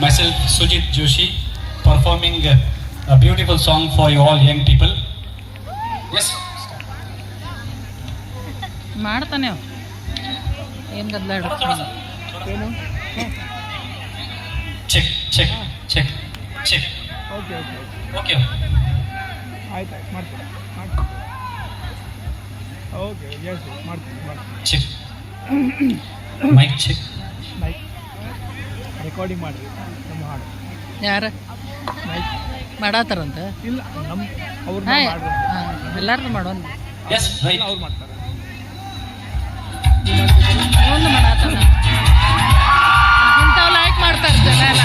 myself Sujit Joshi performing a beautiful song for you all young people. Yes. ಮಾಡ್ತಾನೆ ಏನು ಗದ್ದಲ ಏನು check check check check. Okay okay okay ಆಯ್ತು ಮಾಡ್ತೀನಿ okay yes ಮಾಡ್ತೀನಿ check mic check. Mic recording ಮಾಡಿರಿ ನಮ್ಮ ಹಾಡು ಯಾರು ಮೈಕ್ ಮಾಡತ್ತಾರಂತ ಇಲ್ಲ ನಮ್ಮ ಅವ್ರನ್ನ ಹಾಂ ಮಾಡ್ರಿ ಎಲ್ಲಾರು ಮಾಡೋಣ ಎಸ್ ರೈಟ್. ಅವ್ರು ಮಾಡ್ತಾರೆ ಒಂದು ಮಾಡತ್ತಾರ ಇಂಥವು ಲೈಕ್ ಮಾಡ್ತಾರೆ ಜನ ಎಲ್ಲ.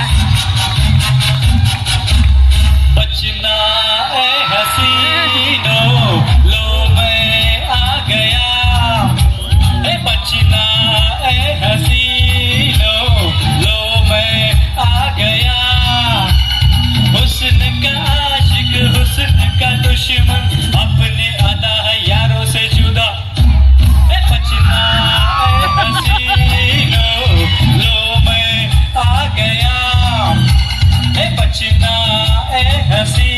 बचना ए हसीनो लो मैं आ गया, ए बचना ए हसीनो लो मैं आ गया, हुस्न का आशिक हुस्न का दुश्मन अपने अदा है यारों से जुदा, ए बचना ए हसीनो लो मैं आ गया, ए बचना ए हसी